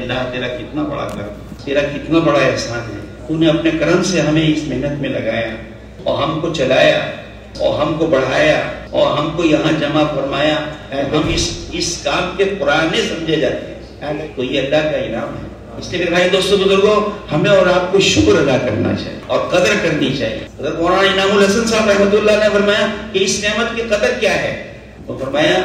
اللہ تیرا کتنا بڑا کرم، تیرا کتنا بڑا احسان ہے، تو نے اپنے کرم سے ہمیں اس محنت میں لگایا اور ہم کو چلایا اور ہم کو بڑھایا اور ہم کو یہاں جمع فرمایا، ہم اس کام کے پرانے سمجھے جاتے ہیں، تو یہ اللہ کا انعام ہے۔ اس لیے میرے بھائی دوستو بزرگوں، ہمیں اور آپ کو شکر ادا کرنا چاہیے اور قدر کرنی چاہیے۔ حضرت مولانا انعام الحسن صاحب رحمۃ اللہ نے فرمایا کہ اس نعمت کی قدر کیا ہے؟ وہ فرمایا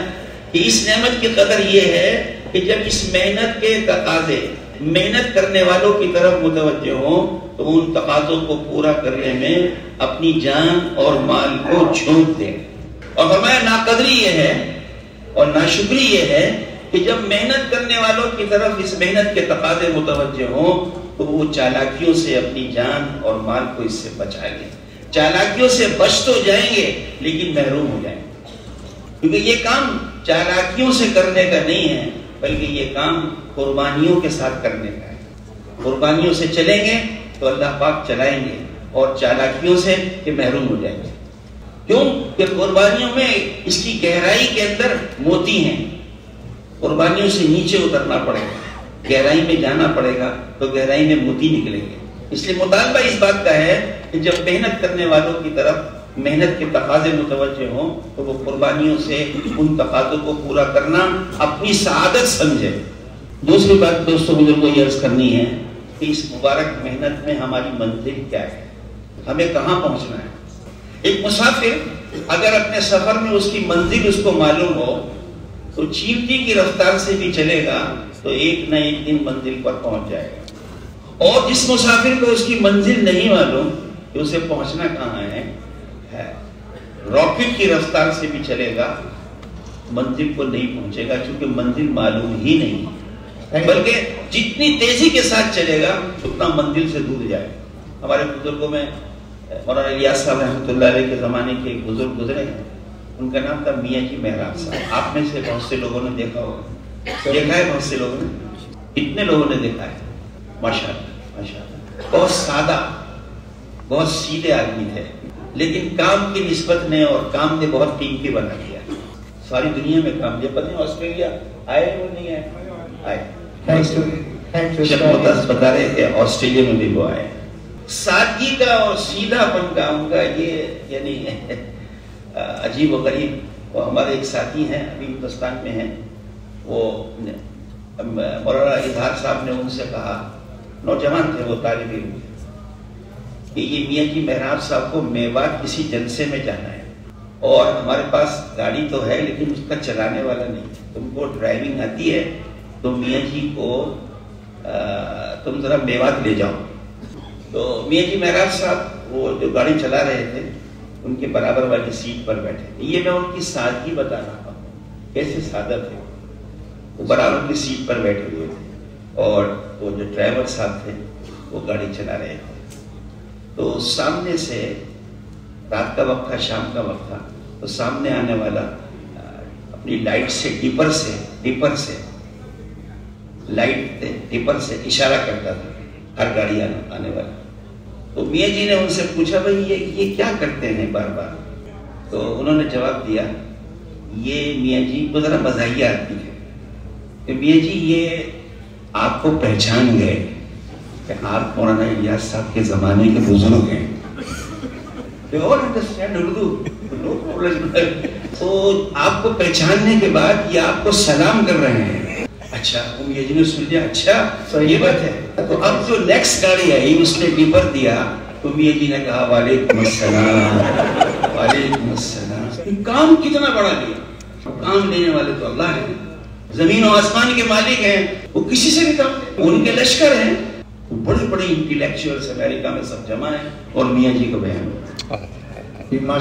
کہ اس نعمت کی قدر یہ ہے کہ جب اس محنت کے تقاضے محنت کرنے والوں کی طرف متوجہ ہوں تو ان تقاضوں کو پورا کرنے میں اپنی جان اور مال کو جھونک دیں۔ اور فرمایا ناقدری یہ ہے اور ناشکری یہ ہے کہ جب محنت کرنے والوں کی طرف اس محنت کے تقاضے متوجہ ہوں تو وہ چالاکیوں سے اپنی جان اور مال کو اس سے بچا لیں۔ چالاکیوں سے بچ تو جائیں گے لیکن محروم ہو جائیں گے، کیونکہ یہ کام چالاکیوں سے کرنے کا نہیں ہے بلکہ یہ کام قربانیوں کے ساتھ کرنے کا ہے۔ قربانیوں سے چلیں گے تو اللہ پاک چلائیں گے اور چالاکیوں سے کہ محروم ہو جائیں گے۔ کیوں کہ قربانیوں میں اس کی گہرائی کے اندر موتی ہیں، قربانیوں سے نیچے اترنا پڑے گا، گہرائی میں جانا پڑے گا تو گہرائی میں موتی نکلیں گے۔ اس لیے مطالبہ اس بات کا ہے کہ جب محنت کرنے والوں کی طرف محنت کے تقاضے متوجہ ہوں تو وہ قربانیوں سے ان تقاضوں کو پورا کرنا اپنی سعادت سمجھے۔ دوسری بات دوستوں بزرگوں یہ عرض کرنی ہے کہ اس مبارک محنت میں ہماری منزل کیا ہے، ہمیں کہاں پہنچنا ہے۔ ایک مسافر اگر اپنے سفر میں اس کی منزل اس کو معلوم ہو تو چیونٹی کی رفتار سے بھی چلے گا تو ایک نہ ایک دن منزل پر پہنچ جائے گا۔ اور جس مسافر کو اس کی منزل نہیں معلوم کہ اسے پہنچنا کہاں ہے، راکٹ کی رفتار سے بھی چلے گا منزل کو نہیں پہنچے گا، چونکہ منزل معلوم ہی نہیں، بلکہ جتنی تیزی کے ساتھ چلے گا اتنا منزل سے دور جائے گا۔ ہمارے بزرگوں میں مولانا الیاس صاحب رحمۃ اللہ علیہ کے زمانے کے ایک بزرگ گزرے ہیں، ان کا نام تھا میاں جی مہراب صاحب۔ آپ میں سے بہت سے لوگوں نے دیکھا ہوگا، دیکھا ہے بہت سے لوگوں نے، اتنے لوگوں نے دیکھا ہے، ماشاءاللہ ماشاءاللہ۔ بہت سادہ بہت سیدھے آدمی تھے، لیکن کام کی نسبت نے اور کام نے بہت قیمتی بنا دیا، ساری دنیا میں کام دیا۔ پتہ نہیں آسٹریلیا آئے وہ نہیں آئے، آئے جب مدرس بتا رہے تھے آسٹریلیا میں بھی وہ آئے۔ سادگی کا اور سیدھا پن کا ان کا یہ یعنی عجیب و غریب۔ وہ ہمارے ایک ساتھی ہیں ابھی ہندوستان میں ہیں، وہ مولانا اظہار صاحب نے ان سے کہا، نوجوان تھے وہ، طالب علم، کہ یہ میاں جی مہراب صاحب کو میوات کسی جلسے میں جانا ہے اور ہمارے پاس گاڑی تو ہے لیکن اس کا چلانے والا نہیں، تم کو ڈرائیونگ آتی ہے تو میاں جی کو تم ذرا میوات لے جاؤ۔ تو میاں جی مہراب صاحب وہ جو گاڑی چلا رہے تھے ان کے برابر والی سیٹ پر بیٹھے تھے۔ یہ میں ان کی سادگی بتا رہا ہوں، کیسے سادہ تھے، وہ برابر کی سیٹ پر بیٹھے ہوئے تھے اور وہ جو ڈرائیور صاحب تھے وہ گاڑی چلا رہے تھے۔ تو سامنے سے رات کا وقت تھا، شام کا وقت تھا، تو سامنے آنے والا اپنی لائٹ سے ڈپر سے لائٹ ڈپر سے اشارہ کرتا تھا ہر گاڑی آنے والا۔ تو میاں جی نے ان سے پوچھا بھائی یہ کیا کرتے ہیں بار بار؟ تو انہوں نے جواب دیا، یہ میاں جی کو ذرا مزاحیہ آدمی ہے کہ میاں جی یہ آپ کو پہچان گئے کہ آپ مولانا الیاس صاحب کے زمانے کے بزرگ ہیں۔ تو آپ کو پہچاننے کے بعد یہ آپ کو سلام کر رہے ہیں۔ اچھا وہ میاں جی نے سن لیا، اچھا یہ بات ہے۔ تو اب جو نیکسٹ گاڑی آئی اس نے ڈپر دیا تو میاں جی نے کہا وعلیکم السلام وعلیکم السلام۔ کام کتنا بڑا لیا، کام لینے والے تو اللہ ہے، زمین و آسمان کے مالک ہیں، وہ کسی سے بھی کام لیں، ان کے لشکر ہیں، بڑے بڑے انٹیلیکچوئلز امریکہ میں سب جمع ہیں اور میاں جی کو بیان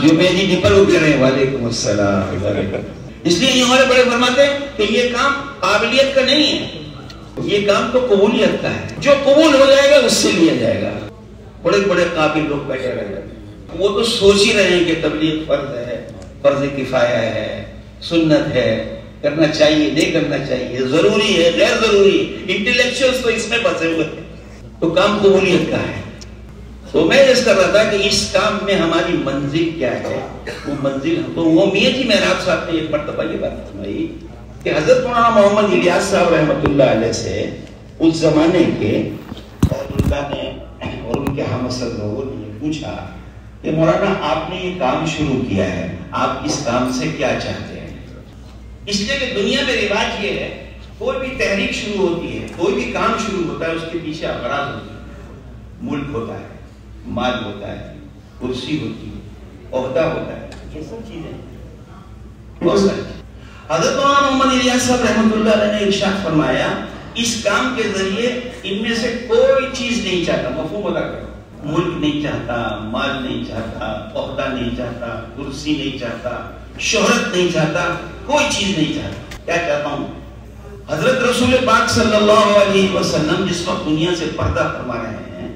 جو میاں جی ڈپر ہو کے رہے ہیں وعلیکم السلام۔ اس لیے یہ ہمارے بڑے فرماتے ہیں کہ یہ کام قابلیت کا نہیں ہے، یہ کام تو قبولیت کا ہے، جو قبول ہو جائے گا اس سے لیا جائے گا۔ بڑے بڑے قابل لوگ بیٹھے رہے ہیں، وہ تو سوچ ہی رہے ہیں کہ تبلیغ فرض ہے، فرض کفایہ ہے، سنت ہے، کرنا چاہیے نہیں کرنا چاہیے، ضروری ہے غیر ضروری، انٹیلیکچوئلز تو اس میں پھنسے ہوئے ہیں، تو کام قبولیت کا ہے۔ تو میں اس کر رہا تھا کہ اس کام میں ہماری منزل کیا ہے، وہ منزل تو وہ میاں جی مہراب صاحب نے ایک مرتبہ یہ بات فرمائی کہ حضرت مولانا محمد الیاس صاحب رحمۃ اللہ علیہ سے اس زمانے کے اللہ نے اور ان کے ہم اصل لوگوں نے پوچھا کہ مولانا آپ نے یہ کام شروع کیا ہے، آپ اس کام سے کیا چاہتے ہیں؟ اس لیے کہ دنیا میں رواج یہ ہے، کوئی بھی تحریک شروع ہوتی ہے، کوئی بھی کام شروع ہوتا ہے، اس کے پیچھے اغراض ہوتی ہے، ملک ہوتا ہے، مال ہوتا ہے، کرسی ہوتی ہے، عہدہ ہوتا ہے، یہ سب چیزیں بہت ساری چیزیں۔ حضرت مولانا محمد الیاس صاحب رحمۃ اللہ علیہ نے ارشاد فرمایا اس کام کے ذریعے ان میں سے کوئی چیز نہیں چاہتا، مفہوم ادا کرو، ملک نہیں چاہتا، مال نہیں چاہتا، عہدہ نہیں چاہتا، کرسی نہیں چاہتا، شہرت نہیں چاہتا، کوئی چیز نہیں چاہتا۔ کیا چاہتا ہوں؟ حضرت رسول پاک صلی اللہ علیہ وسلم جس وقت دنیا سے پردہ فرما رہے ہیں،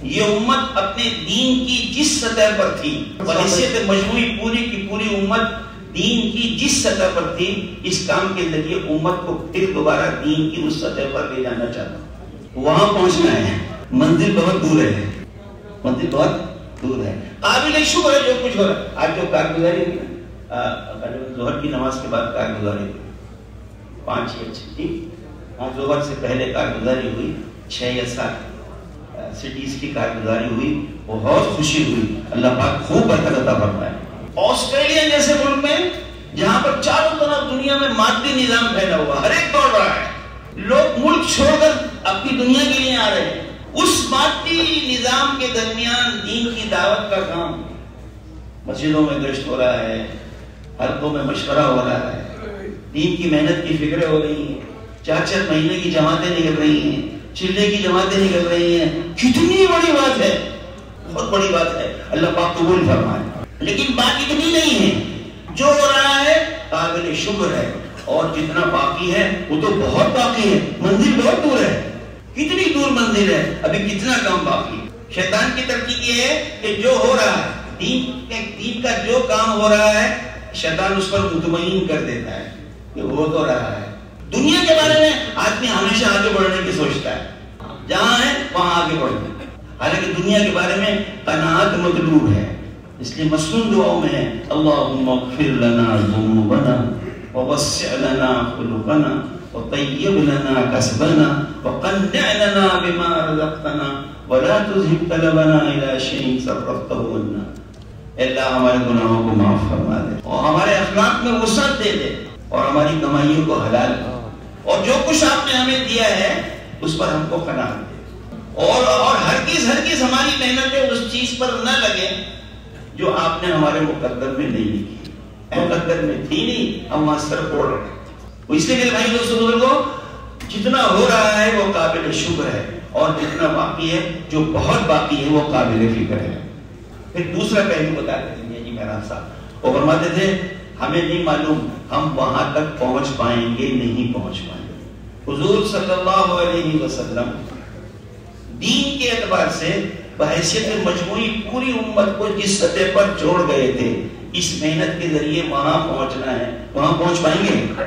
یہ امت اپنے دین کی جس سطح پر تھی، بحیثیت مجموعی پوری کی پوری امت دین کی جس سطح پر تھی، اس کام کے ذریعے امت کو پھر دوبارہ دین کی اس سطح پر لے جانا چاہتا ہوں۔ وہاں پہنچنا ہے، منزل بہت دور ہے، منزل بہت دور ہے۔ قابل شکر ہے جو کچھ ہو رہا ہے۔ آج جو کارگزاری ہوئی نا، ظہر کی نماز کے بعد کارگزاری ہوئی 5 یا 6، آج ظہر سے پہلے کارگزاری ہوئی 6 یا 7 سٹیز کی کارگزاری ہوئی، بہت خوشی ہوئی، اللہ پاک خوب برکت عطا فرمائے۔ آسٹریلیا جیسے ملک میں جہاں پر چاروں طرف دنیا میں مادی نظام پھیلا ہوا، ہر ایک دوڑ رہا ہے، لوگ ملک چھوڑ کر اپنی دنیا کے لیے آ رہے ہیں، اس مادی نظام کے درمیان دین کی دعوت کا کام، مسجدوں میں گشت ہو رہا ہے، حلقوں میں مشورہ ہو رہا ہے، دین کی محنت کی فکریں ہو رہی ہیں، 4 مہینے کی جماعتیں نکل رہی ہیں، چلے کی جماعتیں نکل رہی ہیں، کتنی بڑی بات ہے، بہت بڑی بات ہے، اللہ پاک قبول فرمائے۔ لیکن بات اتنی نہیں ہے، جو ہو رہا ہے قابل شکر ہے، اور جتنا باقی ہے وہ تو بہت باقی ہے، منزل بہت دور ہے۔ کتنی دور منزل ہے، ابھی کتنا کام باقی ہے۔ شیطان کی ترکیب یہ ہے کہ جو ہو رہا ہے، دین کا جو کام ہو رہا ہے، شیطان اس پر مطمئن کر دیتا ہے کہ وہ تو رہا ہے۔ دنیا کے بارے میں آدمی ہمیشہ آگے بڑھنے کی سوچتا ہے، جہاں ہے وہاں آگے بڑھنا، حالانکہ دنیا کے بارے میں قناعت مطلوب ہے۔ اس لیے مسنون دعاؤں میں ہے اللہم اغفر لنا ذنوبنا ووسع لنا خلقنا وطیب لنا کسبنا وقنعنا بما رزقتنا ولا تذهب قلبنا الى شيء صرفته عنا۔ اللہ ہمارے گناہوں کو معاف فرما دے اور ہمارے اخلاق میں وسعت دے دے اور ہماری کمائیوں کو حلال کر، اور جو کچھ آپ نے ہمیں دیا ہے اس پر ہم کو قناعت دے، اور ہرگز ہماری محنتیں اس چیز پر نہ لگے جو آپ نے ہمارے مقدر میں نہیں لکھی، مقدر میں تھی نہیں، ہم وہاں سر پھوڑ رہے ہیں۔ اس لیے میرے بھائی دوستو بزرگوں، جتنا ہو رہا ہے وہ قابل شکر ہے، اور جتنا باقی ہے، جو بہت باقی ہے، وہ قابل فکر ہے۔ پھر دوسرا پہلو بتاتے تھے جی میرا صاحب، وہ فرماتے تھے ہمیں نہیں معلوم ہم وہاں تک پہنچ پائیں گے نہیں پہنچ پائیں گے۔ حضور صلی اللہ علیہ وسلم دین کے اعتبار سے بحیثیت مجموعی پوری امت کو جس سطح پر چھوڑ گئے تھے، اس محنت کے ذریعے وہاں پہنچنا ہے، وہاں پہنچ پائیں گے؟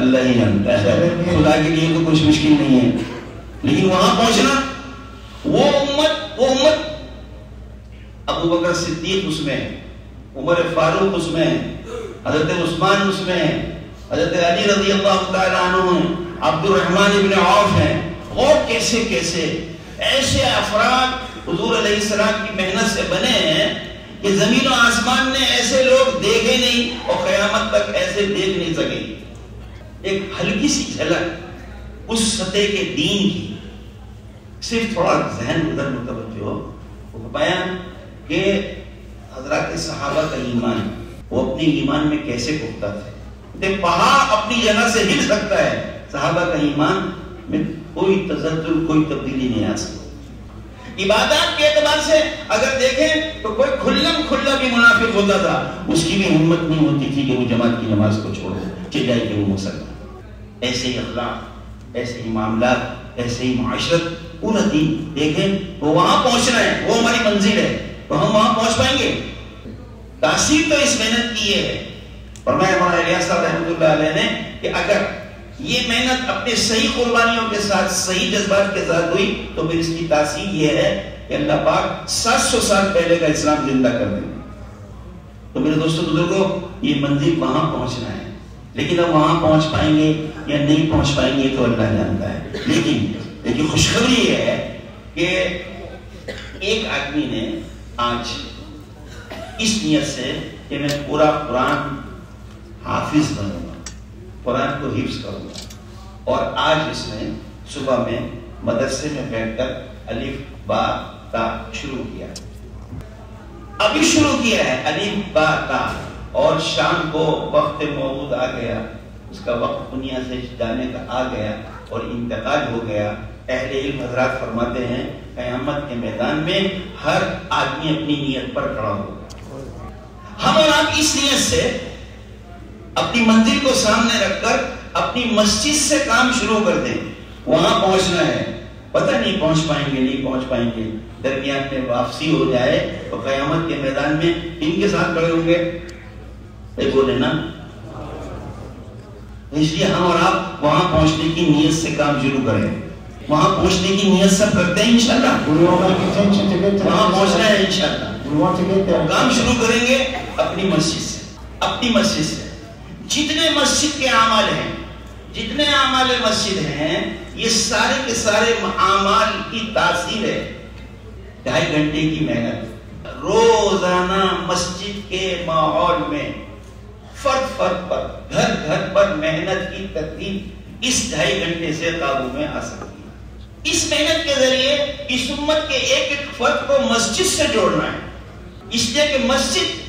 اللہ ہی جانتا ہے، خدا کے لیے تو کچھ مشکل نہیں ہے، لیکن وہاں پہنچنا، وہ امت ابو بکر صدیق اس میں، عمر فاروق اس میں، حضرت عثمان اس میں، حضرت علی رضی اللہ تعالیٰ عنہ ہیں، عبد الرحمن ابن عوف ہیں، اور کیسے کیسے ایسے افراد حضور علیہ السلام کی محنت سے بنے ہیں کہ زمین و آسمان نے ایسے لوگ دیکھے نہیں اور قیامت تک ایسے دیکھ نہیں سکے۔ ایک ہلکی سی جھلک اس سطح کے دین کی، صرف تھوڑا ذہن ادھر متوجہ ہو، وہ بیان کہ حضرات صحابہ کا ایمان، وہ اپنے ایمان میں کیسے پختہ تھے۔ پہاڑ اپنی جگہ سے ہل سکتا ہے، صحابہ کا ایمان میں کوئی تزلزل، کوئی تبدیلی نہیں آ سکتی۔ عبادات کے اعتبار سے اگر دیکھیں تو کوئی کھلا بھی منافق ہوتا تھا، اس کی بھی ہمت نہیں ہوتی تھی کہ وہ جماعت کی نماز کو چھوڑ چل جائے کہ وہ مسلمان۔ ایسے ہی اخلاق، ایسے ہی معاملات، ایسے ہی معاشرت، پورا دین دیکھیں، وہ وہاں پہنچنا ہے، وہ ہماری منزل ہے، تو ہم وہاں پہنچ پائیں گے۔ تاثیر تو اس محنت کی یہ ہے، فرمایا مولانا الیاس صاحب رحمۃ اللہ علیہ نے کہ اگر یہ محنت اپنے صحیح قربانیوں کے ساتھ، صحیح جذبات کے ساتھ ہوئی تو پھر اس کی تاثیر یہ ہے کہ اللہ پاک 700 سال پہلے کا اسلام زندہ کر دیں گے۔ تو میرے دوستوں بزرگوں، یہ منزل وہاں پہنچنا ہے، لیکن اب وہاں پہنچ پائیں گے یا نہیں پہنچ پائیں گے تو اللہ جانتا ہے. لیکن خوشخبری یہ ہے کہ ایک آدمی نے آج اس نیت سے کہ میں پورا قرآن حافظ بنوں گا، قرآن کو حفظ کروں گا، اور آج اس نے صبح میں مدرسے میں بیٹھ کر الف با تا شروع کیا، ابھی شروع کیا ہے الف با تا، اور شام کو وقت موعود آ گیا، اس کا وقت دنیا سے جانے کا آ گیا اور انتقال ہو گیا. اہل علم حضرات فرماتے ہیں قیامت کے میدان میں ہر آدمی اپنی نیت پر کھڑا ہوگا. ہم اور آپ اس نیت سے اپنی منزل کو سامنے رکھ کر اپنی مسجد سے کام شروع کر دیں. وہاں پہنچنا ہے، پتہ نہیں پہنچ پائیں گے نہیں پہنچ پائیں گے، درمیان میں واپسی ہو جائے تو قیامت کے میدان میں ان کے ساتھ کھڑے ہوں گے. بولے نا، اس لیے ہم اور آپ وہاں پہنچنے کی نیت سے کام شروع کریں. وہاں پہنچنے کی نیت سب کرتے ہیں انشاءاللہ، وہاں پہنچنا ہے انشاءاللہ. کام شروع کریں گے اپنی مسجد سے، اپنی مسجد سے. جتنے مسجد کے اعمال ہیں، جتنے اعمال مسجد ہیں، یہ سارے کے سارے اعمال کی تاثیر ہے 2.5 گھنٹے کی محنت. روزانہ مسجد کے ماحول میں فرد فرد پر، گھر گھر پر محنت کی ترتیب اس 2.5 گھنٹے سے قابو میں آ سکتی ہے. اس محنت کے ذریعے اس امت کے ایک ایک فرد کو مسجد سے جوڑنا ہے. اس لیے کہ مسجد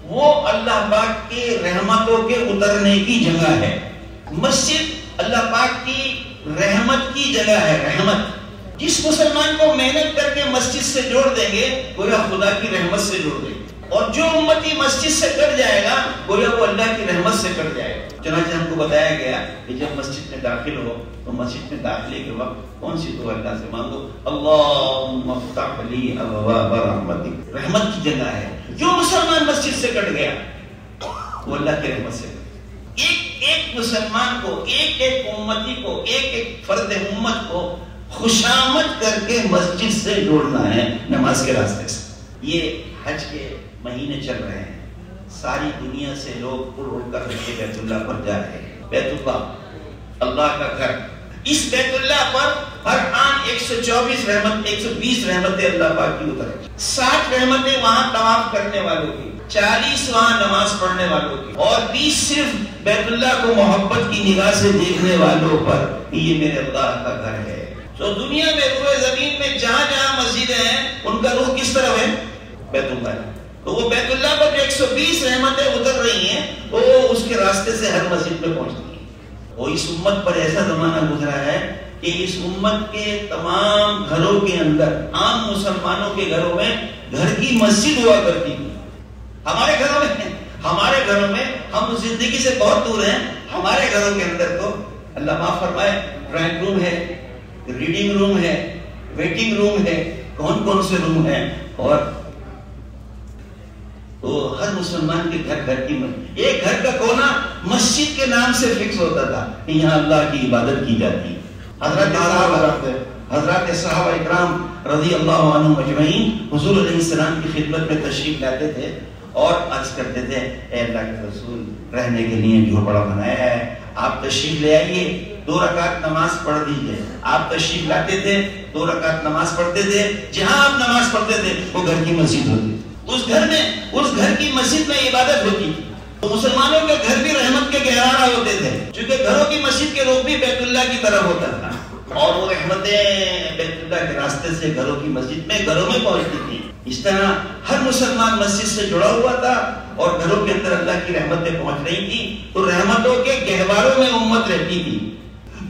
وہ اللہ پاک کے رحمتوں کے اترنے کی جگہ ہے. مسجد اللہ پاک کی رحمت کی جگہ ہے. رحمت جس مسلمان کو محنت کر کے مسجد سے جوڑ دیں گے گویا خدا کی رحمت سے جوڑ دیں گے، اور جو امتی مسجد سے کٹ جائے گا گویا وہ اللہ کی رحمت سے کٹ جائے گا. چنانچہ ہم کو بتایا گیا کہ جب مسجد میں داخل ہو تو مسجد میں داخلے کے وقت کون سی دعا اللہ سے مانگو؟ اللہم افتح لی ابواب رحمتک. رحمت کی جگہ ہے. جو مسلمان مسجد سے کٹ گیا وہ اللہ کی رحمت سے کٹ. ایک مسلمان کو، ایک امتی کو، ایک فرد امت کو خوشامد کر کے مسجد سے جوڑنا ہے نماز کے راستے سے. یہ حج کے مہینے چل رہے ہیں، ساری دنیا سے لوگ اڑ کر بیت اللہ پر جا رہے ہیں. بیت اللہ اللہ کا گھر، اس بیت اللہ پر ہر آن 124 رحمت، 120 رحمتیں اللہ پاک کی اتر، 60 رحمتیں وہاں طواف کرنے والوں کی، 40 وہاں نماز پڑھنے والوں کی، اور 20 صرف بیت اللہ کو محبت کی نگاہ سے دیکھنے والوں پر. یہ میرے اللہ کا گھر ہے. تو دنیا میں روئے زمین میں جہاں جہاں مسجدیں ہیں ان کا روح کس طرف ہے؟ بیت اللہ. تو وہ بیت اللہ پر جو 120 رحمتیں اتر رہی ہیں وہ اس کے راستے سے ہر مسجد میں پہنچتی ہیں. وہ اس امت پر ایسا زمانہ گزرا ہے کہ اس امت کے تمام گھروں کے اندر، عام مسلمانوں کے گھروں میں گھر کی مسجد ہوا کرتی تھی. ہمارے گھروں میں ہم زندگی سے بہت دور ہیں. ہمارے گھروں کے اندر تو اللہ معاف فرمائے ڈرائنگ روم ہے، ریڈنگ روم ہے، ویٹنگ روم ہے، کون سے روم ہیں. اور تو ہر مسلمان کے گھر کی ایک گھر کا کونا مسجد کے نام سے فکس ہوتا تھا کہ یہاں اللہ کی عبادت کی جاتی. حضرات صحابہ اکرام رضی اللہ عنہم اجمعین حضور علیہ السلام کی خدمت میں تشریف لاتے تھے اور عرض کرتے تھے اے اللہ کے رسول، رہنے کے لیے جھوپڑا بنایا ہے، آپ تشریف لے آئیے، 2 رکعت نماز پڑھ دیجئے. آپ تشریف لاتے تھے، 2 رکعت نماز پڑھتے تھے. جہاں آپ نماز پڑھتے تھے وہ گھر کی مسجد ہوتی تھی. اس گھر کی مسجد میں عبادت ہوتی تھی. تو مسلمانوں کے گھر بھی رحمت کے گہوارہ ہوتے تھے، چونکہ گھروں کی مسجد کے رخ بھی بیت اللہ کی طرف ہوتا تھا، اور وہ رحمتیں بیت اللہ کے راستے سے گھروں کی مسجد میں، گھروں میں پہنچتی تھی. اس طرح ہر مسلمان مسجد سے جڑا ہوا تھا اور گھروں کے اندر اللہ کی رحمتیں پہنچ رہی تھی. تو رحمتوں کے گہواروں میں امت رہتی تھی.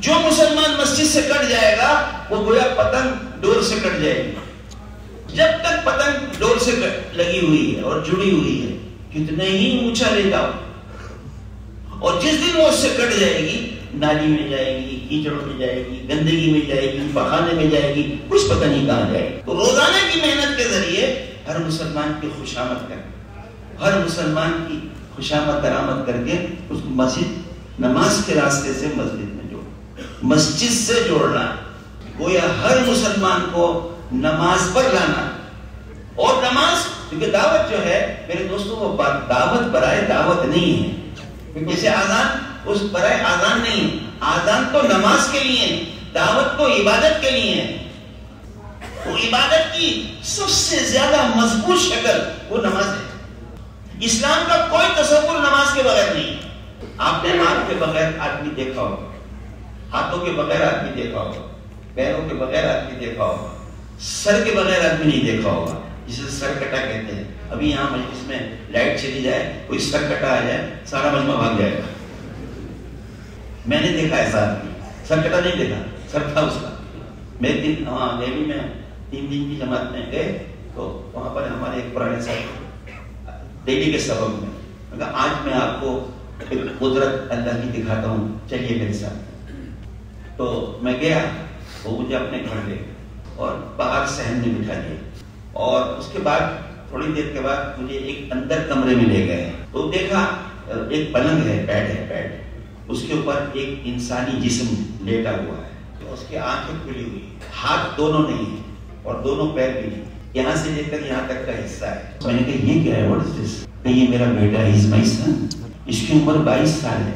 جو مسلمان مسجد سے کٹ جائے گا وہ گویا پتنگ ڈور سے کٹ جائے گی. جب تک پتنگ ڈور سے لگی ہوئی ہے اور جڑی ہوئی ہے، کتنے ہی اونچا لے جاؤ، اور جس دن وہ اس سے کٹ جائے گی نالی میں جائے گی، کیچڑوں میں جائے گی، گندگی میں جائے گی، پخانے میں جائے گی، کچھ پتہ نہیں کہاں جائے گی. تو روزانہ کی محنت کے ذریعے ہر مسلمان کی خوشامد کر، ہر مسلمان کی خوشامد درآمد کر کے اس کو مسجد، نماز کے راستے سے مسجد میں جوڑ، مسجد سے جوڑنا. گویا ہر مسلمان کو نماز پر لانا. اور نماز کیونکہ دعوت جو ہے میرے دوستوں وہ دعوت برائے دعوت نہیں ہے. جیسے آزان اس برائے آزان نہیں، آزان تو نماز کے لیے، دعوت تو عبادت کے لیے ہے. وہ عبادت کی سب سے زیادہ مضبوط شکل وہ نماز ہے. اسلام کا کوئی تصور نماز کے بغیر نہیں. آپ نے ہاتھ کے بغیر آدمی دیکھا ہوگا، ہاتھوں کے بغیر آدمی دیکھا ہوگا، پیروں کے بغیر آدمی دیکھا ہوگا، سر کے بغیر آدمی نہیں دیکھا ہوگا، جسے سر کٹا کہتے ہیں. ابھی یہاں مجلس میں لائٹ چلی جائے، کوئی سر کٹا آ جائے، سارا مجمع بھاگ جائے گا. میں نے دیکھا ایسا آدمی، سر کٹا نہیں دیکھا، سر تھا اس کا. میں نیوی میں 3 دن کی جماعت میں گئے تو وہاں پر ہمارے ایک پرانے صاحب دہلی کے سبب میں آج میں آپ کو قدرت اللہ کی دکھاتا ہوں، چلیے میرے ساتھ. تو میں گیا، وہ مجھے اپنے گھر لے اور باہر صحن میں بٹھا دیا، اور اس کے بعد تھوڑی دیر کے بعد مجھے ایک اندر کمرے میں لے گئے. تو دیکھا ایک پلنگ ہے، بیڈ، اس کے اوپر ایک انسانی جسم لیٹا ہوا ہے. اس کی آنکھیں کھلی ہوئی، ہاتھ دونوں نہیں ہیں اور دونوں پیر بھی نہیں، یہاں سے لے کر یہاں تک کا حصہ ہے. میں نے کہا یہ کیا ہے؟ واٹ از دس؟ کہ یہ میرا بیٹا ہے، از مائی سن. اس کی عمر 22 سال ہے.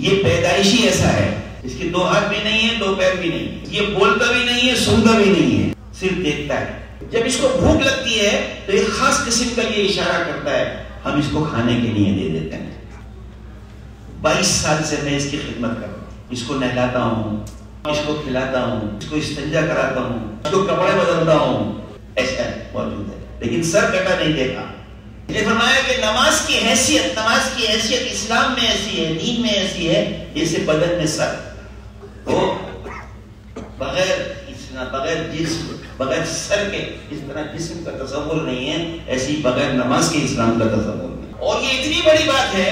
یہ پیدائشی ایسا ہے، اس کے 2 ہاتھ بھی نہیں ہیں، 2 پیر بھی نہیں. یہ بولتا بھی نہیں ہے، سنتا بھی نہیں ہے، صرف دیکھتا ہے. جب اس کو بھوک لگتی ہے تو ایک خاص قسم کا یہ اشارہ کرتا ہے، ہم اس کو کھانے کے لیے دے دیتے ہیں. 22 سال سے میں اس کی خدمت کر رہا ہوں، اس کو نہلاتا ہوں، اس کو کھلاتا ہوں، اس کو استنجا کراتا ہوں، اس کو کپڑے بدلتا ہوں. ایسا موجود ہے، لیکن سر کٹا نہیں دیکھا. یہ فرمایا کہ نماز کی حیثیت اسلام میں ایسی ہے، دین میں ایسی ہے جیسے بدن میں سر. تو بغیر جسم، بغیر سر کے اس طرح جسم کا تصور نہیں ہے، ایسی بغیر نماز کے اسلام کا تصور نہیں. اور یہ اتنی بڑی بات ہے،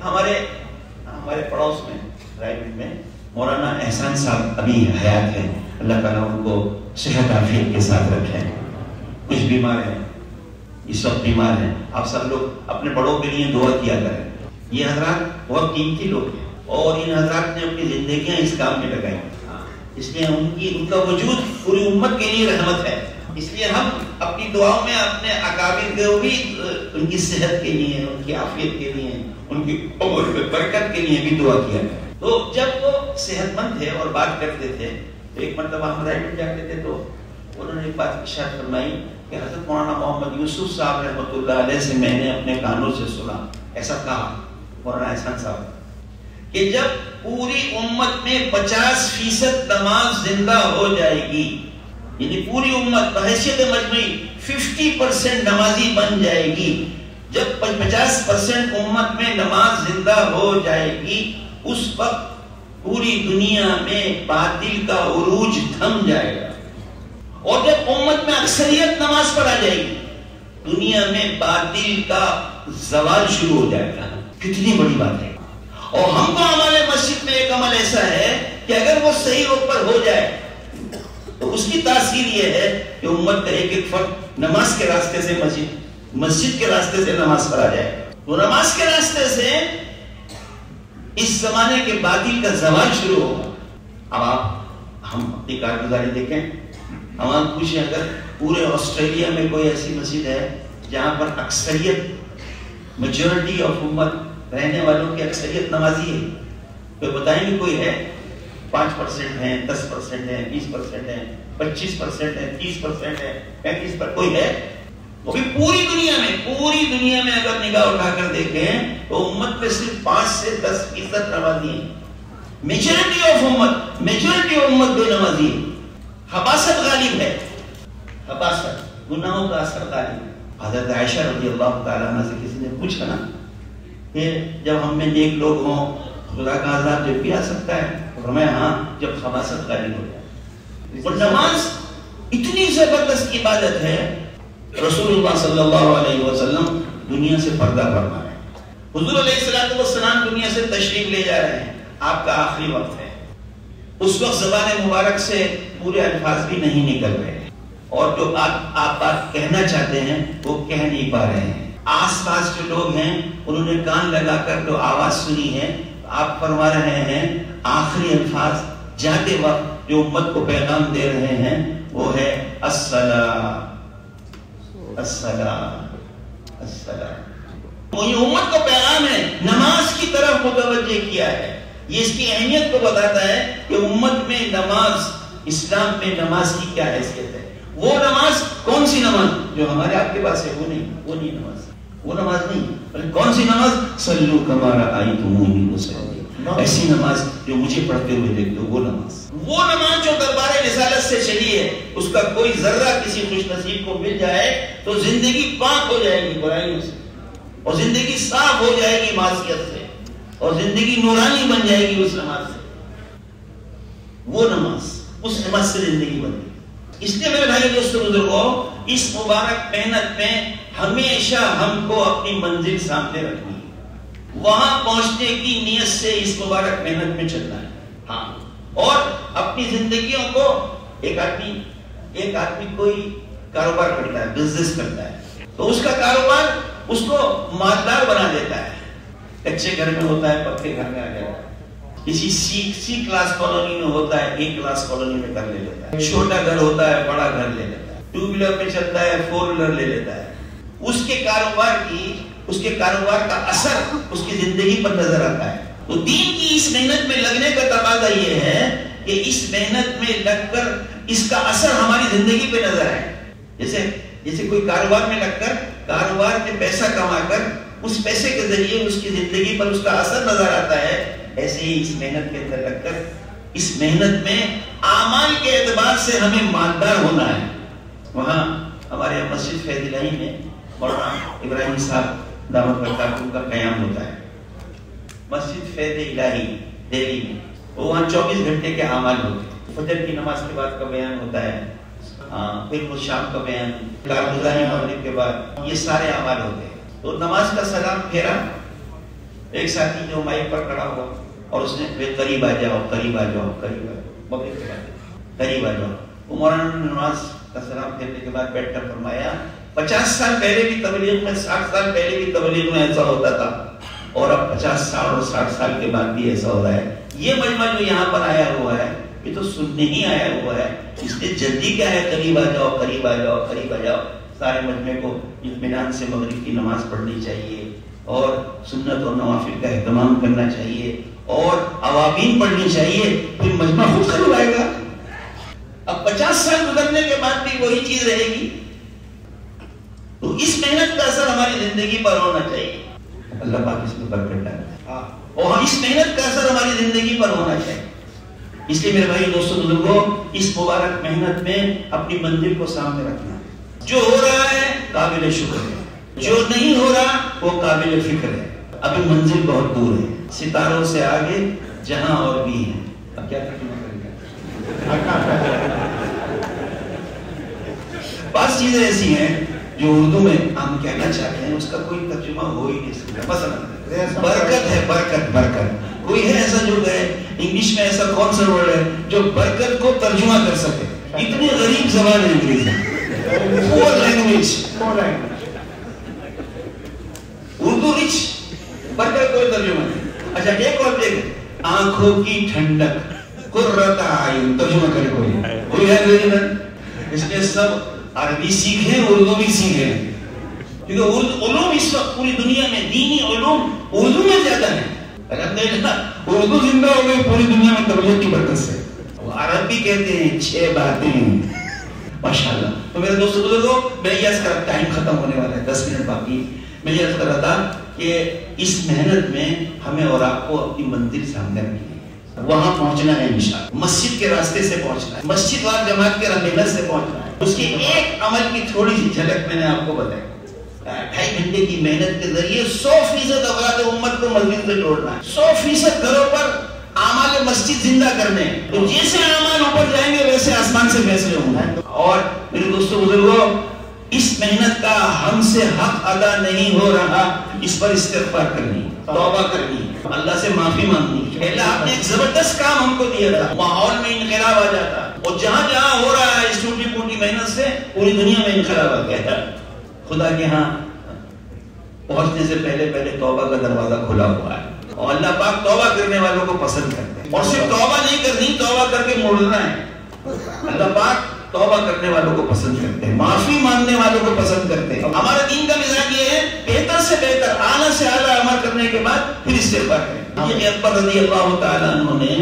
ہمارے پڑوس میں رائے میں مولانا احسان صاحب ابھی حیات ہیں، اللہ تعالیٰ ان کو صحت عافیت کے ساتھ رکھے. کچھ بیمار ہیں، اس وقت بیمار ہیں. آپ سب لوگ اپنے بڑوں کے لیے دعا کیا کریں. یہ حضرات بہت قیمتی لوگ ہیں اور ان حضرات نے اپنی زندگیاں اس کام میں لگائی، اس لیے ان کا وجود پوری امت کے لیے رحمت ہے. اس لیے ہم اپنی دعاؤں میں اپنے اکابر کو بھی ان کی صحت کے لیے، ان کی عافیت کے لیے، ان کی عمر میں برکت کے لیے بھی دعا کیا کریں. تو جب وہ صحت مند تھے اور بات کرتے تھے تو ایک مرتبہ ہم رائے میں جاتے تھے تو انہوں نے ایک بات ارشاد فرمائی کہ حضرت مولانا محمد یوسف صاحب رحمۃ اللہ علیہ سے میں نے اپنے کانوں سے سنا. ایسا کہا مولانا احسان صاحب کہ جب پوری امت میں 50% نماز زندہ ہو جائے گی، یعنی پوری امت بحیثیت مجموعی 50% نمازی بن جائے گی، جب 50% امت میں نماز زندہ ہو جائے گی، اس وقت پوری دنیا میں باطل کا عروج تھم جائے گا. اور جب امت میں اکثریت نماز پڑھ آ جائے گی، دنیا میں باطل کا زوال شروع ہو جائے گا. کتنی بڑی بات ہے. اور ہم کو ہمارے مسجد میں ایک عمل ایسا ہے کہ اگر وہ صحیح وقت پر ہو جائے تو اس کی تاثیر یہ ہے کہ امت کا ایک فرد نماز کے راستے سے مسجد کے راستے سے نماز پڑھا جائے. تو نماز کے راستے سے اس زمانے کے باطل کا زوال شروع ہوگا. اب ہم اپنی کارگزاری دیکھیں. ہم آپ پوچھیں اگر پورے آسٹریلیا میں کوئی ایسی مسجد ہے جہاں پر اکثریت میجورٹی آف امت رہنے والوں کی اکثریت نمازی ہے، تو بتائیں گے کوئی ہے؟ 5% ہیں، 10% ہیں، 20% ہیں، 25% ہیں، 30% ہیں، 35%. کوئی ہے؟ وہ بھی پوری دنیا میں اگر نگاہ اٹھا کر دیکھیں تو امت میں صرف 5 سے 10% نمازی ہیں. میجورٹی آف امت بے نمازی ہے. حباست غالب ہے، حباست، گناہوں کا اثر غالب ہے. حضرت عائشہ رضی اللہ تعالیٰ عنہ سے کسی نے پوچھا نا کہ جب ہم میں نیک لوگ ہوں خدا کا عذاب جب بھی آ سکتا ہے؟ فرمایا ہاں، جب خباثت غالب ہو جائے. اور نماز اتنی زبردست عبادت ہے، رسول اللہ صلی اللہ علیہ وسلم دنیا سے پردہ فرما رہے ہیں. حضور علیہ السلام دنیا سے تشریف لے جا رہے ہیں. آپ کا آخری وقت ہے. اس وقت زبان مبارک سے پورے الفاظ بھی نہیں نکل رہے ہیں، اور جو آپ بات کہنا چاہتے ہیں وہ کہہ نہیں پا رہے ہیں. آس پاس جو لوگ ہیں انہوں نے کان لگا کر جو آواز سنی ہے، آپ فرما رہے ہیں آخری الفاظ جاتے وقت جو امت کو پیغام دے رہے ہیں وہ ہے الصلاۃ الصلاۃ الصلاۃ. وہ یہ امت کو پیغام ہے، نماز کی طرف متوجہ کیا ہے. یہ اس کی اہمیت کو بتاتا ہے کہ امت میں نماز، اسلام میں نماز کی کیا حیثیت ہے. وہ نماز کون سی نماز جو ہمارے آپ کے پاس ہے، وہ نہیں نماز، وہ نماز نہیں. بلکہ کون سی نماز؟ صلو کما رأیتمونی اصلی، ایسی نماز جو مجھے پڑھتے ہوئے دیکھ دو، وہ نماز جو دربار رسالت سے چلی ہے، اس کا کوئی ذرہ کسی خوش نصیب کو مل جائے تو زندگی پاک ہو جائے گی برائیوں سے، اور زندگی صاف ہو جائے گی معصیت سے، اور زندگی نورانی بن جائے گی اس نماز سے. وہ نماز، اس نماز سے زندگی بن گئی. اس لیے میرے بھائی دوستو بزرگوں، اس مبارک محنت میں ہمیشہ ہم کو اپنی منزل سامنے رکھنی ہے، وہاں پہنچنے کی نیت سے اس مبارک محنت میں چلنا ہے. ہاں، اور اپنی زندگیوں کو ایک آدمی کوئی کاروبار کرتا ہے، بزنس کرتا ہے، تو اس کا کاروبار اس کو مالدار بنا دیتا ہے. کچے گھر میں ہوتا ہے، پکے گھر میں آ جاتا ہے. کسی سی کلاس کالونی میں ہوتا ہے، اے کلاس کالونی میں گھر لے لیتا ہے. چھوٹا گھر ہوتا ہے، بڑا گھر لے لیتا ہے. 2 ویلر پہ چلتا ہے، 4 ویلر لے لیتا ہے. اس کے کاروبار کا اثر اس کی زندگی پر نظر آتا ہے. تو دین کی اس محنت میں لگنے کا تقاضا یہ ہے کہ اس محنت میں لگ کر اس کا اثر ہماری زندگی پہ نظر آئے. جیسے کوئی کاروبار میں لگ کر، کاروبار میں پیسہ کما کر اس پیسے کے ذریعے اس کی زندگی پر اس کا اثر نظر آتا ہے، ایسے ہی اس محنت کے اندر لگ کر اس محنت میں اعمال کے اعتبار سے ہمیں مالدار ہونا ہے. وہاں ہمارے مسجد فیض الہی میں مولانا ابراہیم صاحب دعوت برکاتہ کا قیام ہوتا ہے. مسجد فیض الہی دہلی میں، وہاں 24 گھنٹے کے اعمال ہوتے ہیں. فجر کی نماز کے بعد کا بیان ہوتا ہے، پھر وہ شام کا بیان، کارگزاری مغرب کے بعد، یہ سارے اعمال ہوتے ہیں. تو نماز کا سلام پھیرا، ایک ساتھی جو مائک پر کھڑا ہوا اور اس نے قریب آ جاؤ، قریب آ جاؤ، قریب آ جاؤ، مغرب کے بعد قریب آ جاؤ. وہ مولانا نے نماز کا سلام پھیرنے کے بعد بیٹھ کر فرمایا 50 سال پہلے بھی تبلیغ میں، 60 سال پہلے بھی تبلیغ میں ایسا ہوتا تھا، اور اب 50 سال اور 60 سال کے بعد بھی ایسا ہو رہا ہے. یہ مجمع جو یہاں پر آیا ہوا ہے، یہ تو سننے ہی آیا ہوا ہے. اس لیے جلدی کیا ہے، قریب آ جاؤ، قریب آ جاؤ، قریب آ جاؤ. سارے مجمع کو اطمینان سے مغرب کی نماز پڑھنی چاہیے، اور سنت اور نوافل کا اہتمام کرنا چاہیے، اور اوابین پڑھنی چاہیے. پھر مجمع خود قریب آئے گا. اب 50 سال گزرنے کے بعد بھی وہی چیز رہے گی. تو اس محنت کا اثر ہماری زندگی پر ہونا چاہیے. اللہ پاک اس میں برکت ڈالے، اور اس محنت کا اثر ہماری زندگی پر ہونا چاہیے. اس لیے میرے بھائی دوستوں بزرگوں، اس مبارک محنت میں اپنی منزل کو سامنے رکھنا. جو ہو رہا ہے قابل شکر ہے، جو نہیں ہو رہا وہ قابل فکر ہے. ابھی منزل بہت دور ہے، ستاروں سے آگے جہاں اور بھی ہیں. اب کیا ترجمہ کریں گے؟ بعض چیزیں ایسی ہیں جو اردو میں ہم کہنا چاہتے ہیں، اس کا کوئی ترجمہ ہو ہی نہیں سکتا. مثلا برکت ہے، برکت. کوئی ہے ایسا جو ہے انگلش میں، ایسا کون سا ورڈ ہے جو برکت کو ترجمہ کر سکے؟ اتنی غریب زبان ہے انگریزی، پور لینگویج. اردو رچ، برکت کوئی ترجمہ نہیں. اچھا ایک اور دیکھ، آنکھوں کی ٹھنڈک، قرۃ اعین، ترجمہ کرے کوئی ہے انگریزی میں؟ اس لیے سب عربی سیکھیں، اردو بھی سیکھیں، کیونکہ علوم اس وقت پوری دنیا میں، دینی علوم اردو میں زیادہ ہیں. الحمدللہ اردو زندہ ہو گئی پوری دنیا میں تبلیغ کی برکت سے. عربی کہتے ہیں 6 باتیں، ماشاءاللہ. تو میرے دوستو بزرگوں، میں یہ عرض کر، ٹائم ختم ہونے والا ہے، 10 منٹ باقی. میں یہ عرض کر رہا تھا کہ اس محنت میں ہمیں اور آپ کو اپنی منزل سامنے رکھنی ہے، وہاں پہنچنا ہے انشاءاللہ. مسجد کے راستے سے پہنچنا ہے، مسجد وال جماعت کے محنت سے پہنچنا ہے. اس کی ایک عمل کی تھوڑی سی جھلک میں نے آپ کو بتائی. 2.5 گھنٹے کی محنت کے ذریعے 100% افراد امت کو مسجد سے جوڑنا ہے. 100% گھروں پر اعمال مسجد زندہ کرنے. تو جیسے اعمال اوپر جائیں گے ویسے آسمان سے فیصلے ہوں گے. اور میرے دوستو بزرگوں، اس محنت کا ہم سے حق ادا نہیں ہو رہا، اس پر استغفار کرنی، توبہ کرنی، اللہ سے معافی مانگنی. اللہ آپ نے ایک زبردست کام ہم کو دیا تھا، ماحول میں انقلاب آ جاتا، اور جہاں جہاں ہو رہا ہے اس ٹوٹی پھوٹی محنت سے پوری دنیا میں انقلاب آ گیا ہے. خدا کے ہاں پہنچنے سے پہلے توبہ کا دروازہ کھلا ہوا ہے، اور اللہ پاک توبہ کرنے والوں کو پسند کرتے ہیں. اور صرف توبہ نہیں کرنی، توبہ کر کے موڑنا ہے. اللہ پاک توبہ کرنے والوں کو پسند کرتے ہیں, معافی مانگنے والوں کو پسند کرتے ہیں. ہمارا دین کا مزاج یہ ہے بہتر سے بہتر اعلیٰ سے اعلیٰ عمل کرنے کے بعد پھر استغفار کریں. صدیق اکبر رضی اللہ تعالیٰ عنہ نے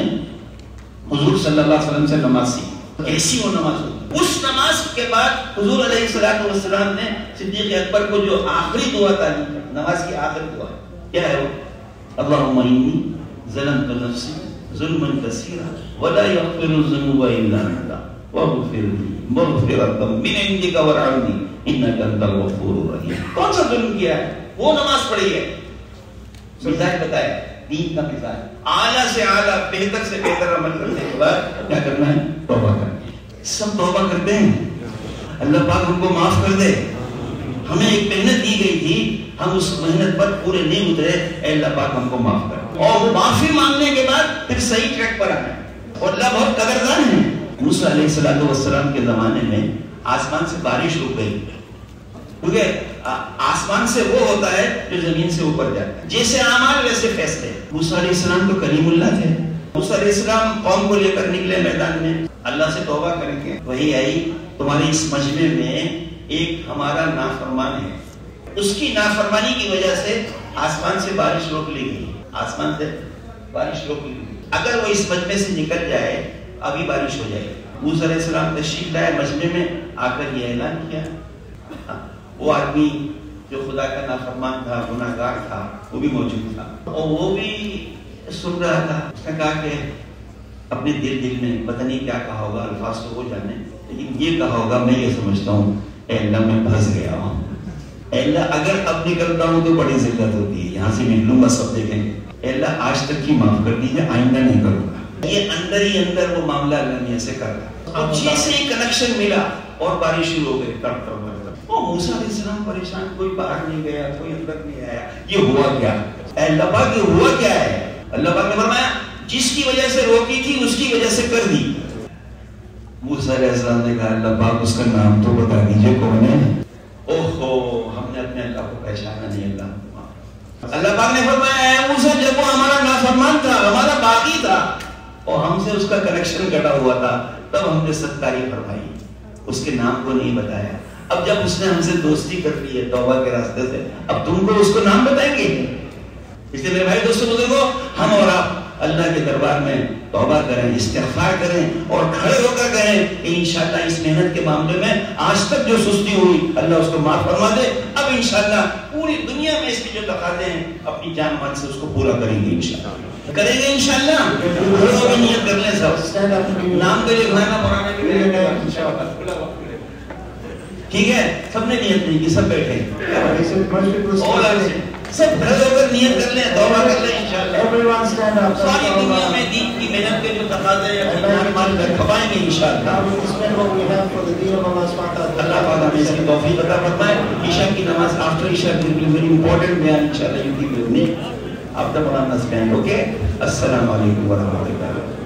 حضور صلی اللہ علیہ وسلم سے نماز سیکھی. کیسی وہ نماز ہوتی, اس نماز کے بعد حضور علیہ السلام نے صدیق اکبر کو جو آخری دعا تعلیم کی, نماز کی آخری دعا کیا ہے وہ, اللہم انی ظلمت نفسی ظلما کثیرا ولا یغفر الذنوب الا انت واغفر لی مغفرۃ من عندک وارحمنی انک انت الغفور الرحیم. کون سا ظلم کیا ہے, وہ نماز پڑھی ہے. مزاج بتایا دین کا مزاج, اعلیٰ سے اعلیٰ بہتر سے بہتر عمل کرنے کے بعد کیا کرنا ہے, توبہ کرنا ہے. سب توبہ کرتے ہیں, اللہ پاک ہم کو معاف کر دے. ہمیں ایک محنت دی گئی تھی, ہم اس محنت پر پورے نہیں اترے, اے اللہ پاک ہم کو معاف کر. اور معافی مانگنے کے بعد پھر صحیح ٹریک پر آنا ہے. اور اللہ بہت قدردان ہے. موسیٰ علیہ السلام کے زمانے میں آسمان سے بارش رک گئی, کیونکہ آسمان سے وہ ہوتا ہے جو زمین سے اوپر جاتا ہے. جیسے اعمال ویسے فیصلے. موسیٰ علیہ السلام تو کلیم اللہ تھے. موسیٰ علیہ السلام قوم کو لے کر نکلے میدان میں, اللہ سے توبہ کریں گے. وہی آئی تمہاری اس مجمع میں ایک ہمارا نافرمان ہے, اس کی نافرمانی کی وجہ سے آسمان سے بارش روک لی گئی. آسمان سے بارش روک لی گئی. اگر وہ اس مجمع سے نکل جائے ابھی بارش ہو جائے. موسیٰ علیہ السلام تشریف لائے مجمع میں, آ کر یہ اعلان کیا. وہ آدمی جو خدا کا نافرمان تھا, گناہگار تھا, وہ بھی موجود تھا اور وہ بھی سن رہا تھا. اس نے کہا کہ اپنے دل میں پتہ نہیں کیا کہا ہوگا, الفاظ تو وہ جانے, لیکن یہ کہا ہوگا میں یہ سمجھتا ہوں اے اللہ میں پھنس گیا ہوں. اے اللہ اگر اب نکلتا ہوں تو بڑی ذلت ہوتی ہے, یہاں سے نکلوں گا سب دیکھیں. اے اللہ آج تک کی معاف کر دیجیے, آئندہ نہیں کروں گا. یہ اندر ہی اندر وہ معاملہ اللہ نے ایسے کر رہا. اب جیسے ہی کنیکشن ملا اور بارش شروع ہو گئی. وہ موسیٰ علیہ السلام پریشان, کوئی باہر نہیں گیا, کوئی اندر نہیں آیا. یہ ہوا کیا, اے اللہ پاک یہ ہوا کیا ہے. اللہ پاک نے فرمایا جس کی وجہ سے روکی تھی اس کی وجہ سے کر دی. موسیٰ علیہ السلام نے کہا اللہ پاک اس کا نام تو بتا دیجئے کون ہے. اوہو, ہم نے اپنے اللہ کو پہچانا نہیں. اللہ پاک نے فرمایا اے موسیٰ جب وہ ہمارا نافرمان تھا, ہمارا باغی تھا اور ہم سے اس کا کنیکشن کٹا ہوا تھا, تب ہم نے ستاری فرمائی, اس کے نام کو نہیں بتایا. اب جب اس نے ہم سے دوستی کر لی ہے توبہ کے راستے سے, اب تم کو اس کو نام بتائیں گے. اس لیے میرے بھائی دوستو بزرگوں, ہم اور آپ اللہ کے دربار میں توبہ کریں, استغفار کریں اور کھڑے ہو کر کہیں کہ انشاءاللہ اس محنت کے معاملے میں آج تک جو سستی ہوئی اللہ اس کو معاف فرما دے. اب انشاءاللہ پوری دنیا میں اس کی جو تقاضے ہیں اپنی جان مان سے اس کو پورا کریں گے. انشاءاللہ کریں گے انشاءاللہ. کھڑوں میں نیت کر لیں سب, نام کے لیے گھرانا بنانے کے لیے انشاءاللہ. ٹھیک ہے, سب نے نیت نہیں کی, سب بیٹھے سب کھڑے ہو کر نیت کر لیں, توبہ کر لیں انشاءاللہ. ساری دنیا میں دین کی محنت کے جو تقاضے ہیں اپنی جان مال کر کھپائیں گے انشاءاللہ. اللہ پاک ہمیں اس کی توفیق عطا فرمائے. عشاء کی نماز آفٹر عشاء بالکل ویری امپورٹنٹ بیان انشاءاللہ یو کی میں آپ کا بڑا نصب ہے. اوکے, السلام علیکم ورحمۃ اللہ.